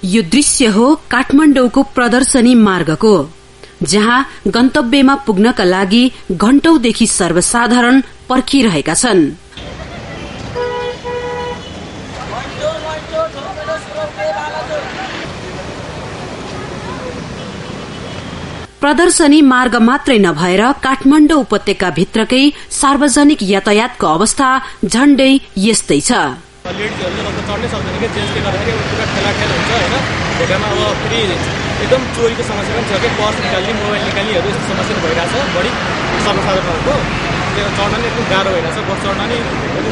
यो दृश्य हो काठमाडौँको प्रदर्शनी मार्गको, जहाँ गन्तव्यमा पुग्नका लागि घण्टौंदेखि सर्वसाधारण पर्खिरहेका छन्। प्रदर्शनी मार्ग मात्रै नभएर काठमाडौँ उपत्यका भित्रकै सार्वजनिक यातायातको अवस्था झण्डै यस्तै छ। एकदम चोरीको समस्या पनि छ कि पर्स निकाल्ने, मोबाइल निकाल्नेहरू यस्तो समस्या भइरहेछ। बढी सर्वसाधारणहरूको चढ्न नै एकदम गाह्रो भइरहेछ। बस चढ्न नै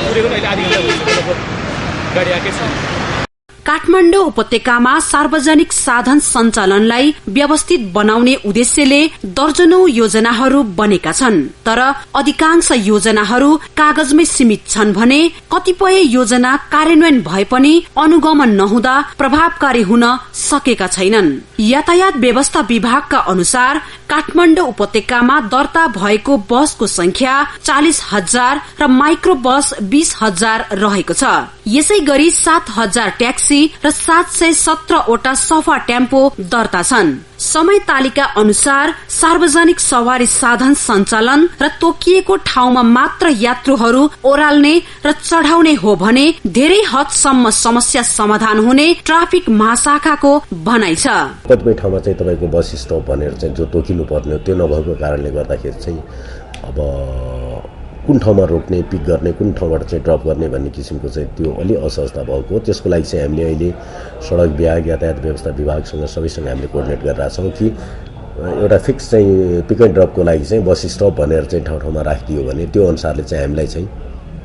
पुरेको अहिले आधी घण्टा भइसक्यो, गाडी आएकै छ। काठमाडौँ उपत्यकामा सार्वजनिक साधन सञ्चालनलाई व्यवस्थित बनाउने उद्देश्यले दर्जनौं योजनाहरू बनेका छन्, तर अधिकांश योजनाहरू कागजमै सीमित छन् भने कतिपय योजना कार्यान्वयन भए पनि अनुगमन नहुँदा प्रभावकारी हुन सकेका छैनन्। यातायात व्यवस्था विभागका अनुसार काठमाडौँ उपत्यकामा दर्ता भएको बसको संख्या 40,000 र माइक्रो बस 20,000 रहेको छ। यसै गरी 7,000 ट्याक्सी र 717 वटा सफा टेम्पो दर्ता छन्। समय तालिका अनुसार सार्वजनिक सवारी साधन सञ्चालन र तोकिएको ठाउँमा मात्र यात्रुहरू ओह्राल्ने र चढाउने हो भने धेरै हदसम्म समस्या समाधान हुने ट्राफिक महाशाखाको भनाइ छ। कतिपय ठाउँमा चाहिँ तपाईको बस स्टप भनेर चाहिँ जो तोकिनु पर्ने त्यो नभएको कारणले गर्दाखेरि चाहिँ अब कुन ठाउँमा रोक्ने, पिक गर्ने, कुन ठाउँबाट चाहिँ ड्रप गर्ने भन्ने किसिमको चाहिँ त्यो अलि असहजता भएको। त्यसको लागि चाहिँ हामीले अहिले सडक विभाग, यातायात व्यवस्था विभागसँग सबैसँग हामीले कोर्डिनेट गरिरहेका छौँ कि एउटा फिक्स चाहिँ पिक एन्ड ड्रपको लागि चाहिँ बस स्टप भनेर चाहिँ ठाउँ ठाउँमा राखिदियो भने त्यो अनुसारले चाहिँ हामीलाई चाहिँ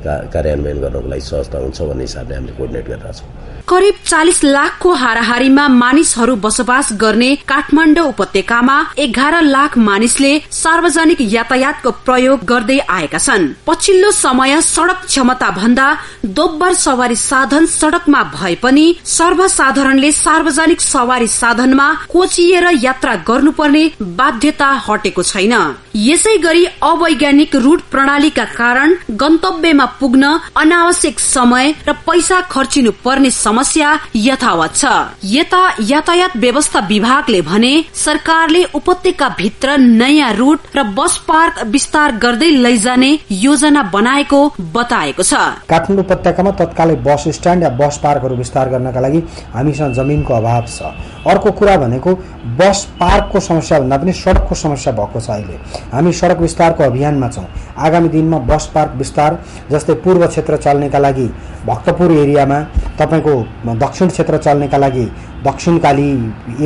कार्यान्वयन गर्नको लागि सहजता हुन्छ भन्ने हिसाबले हामीले कोर्डिनेट गरिरहेका छौँ। करिब 40 लाखको हाराहारीमा मानिसहरू बसोबास गर्ने काठमाडौँ उपत्यकामा 11 लाख मानिसले सार्वजनिक यातायातको प्रयोग गर्दै आएका छन्। पछिल्लो समय सड़क क्षमता भन्दा दोब्बर सवारी साधन सड़कमा भए पनि सर्वसाधारणले सार्वजनिक सवारी साधनमा कोचिएर यात्रा गर्नुपर्ने बाध्यता हटेको छैन। यसै गरी अवैज्ञानिक रूट प्रणालीका कारण गन्तव्यमा पुग्न अनावश्यक समय र पैसा खर्चिनु पर्ने समस्या यथावत छ। यता यातायात व्यवस्था विभागले भने सरकारले उपत्यका भित्र नयाँ रूट र बस पार्क विस्तार गर्दै लैजाने योजना बनाएको बताएको छ। काठमाडौँ उपत्यकामा तत्कालै बस स्ट्यान्ड या बस पार्कहरू विस्तार गर्नका लागि हामीसँग जमिनको अभाव छ। अर्को कुरा भनेको बस पार्कको समस्या भन्दा पनि सडकको समस्या भएको छ। अहिले हामी सडक विस्तारको अभियानमा छौं। आगामी दिनमा बस पार्क विस्तार जस्तै पूर्व क्षेत्र चल्नेका लागि भक्तपुर एरियामा, तपाईको दक्षिण क्षेत्र चल्नेका लागि दक्षिणकाली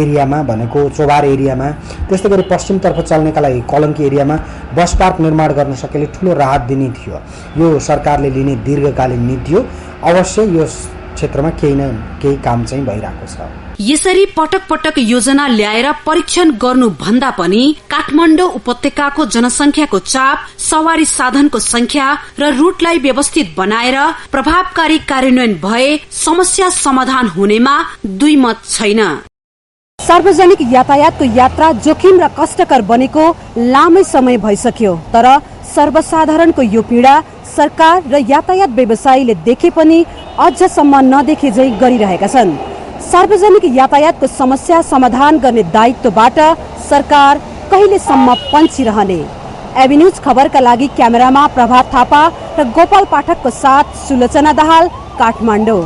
एरियामा भनेको चोबार एरियामा, त्यस्तै गरी पश्चिमतर्फ चल्नेका लागि कलङ्की एरियामा बस पार्क निर्माण गर्न सकेले ठूलो राहत दिने थियो। यो सरकारले लिने दीर्घकालीन नीति हो। अवश्य यो क्षेत्रमा केही न केही काम चाहिँ भइरहेको छ। यसरी पटक पटक योजना ल्याएर परीक्षण गर्नु भन्दा पनि काठमाडौँ उपत्यकाको जनसंख्याको चाप, सवारी साधनको संख्या र रूटलाई व्यवस्थित बनाएर प्रभावकारी कार्यान्वयन भए समस्या समाधान हुनेमा दुई मत छैन। सार्वजनिक यातायातको यात्रा जोखिम र कष्टकर बनेको लामै समय भइसक्यो, तर सर्वसाधारणको यो पीडा सरकार र यातायात व्यवसायीले देखे पनि अझसम्म नदेखे झै गरिरहेका छन्। सार्वजनिक यातायातको समस्या समाधान गर्ने दायित्वबाट सरकार कहिलेसम्म पन्छिरहने? एभिन्यूज खबरका लागि क्यामेरामा प्रभात थापा र गोपाल पाठकको साथ सुलोचना दाहाल, काठमाडौँ।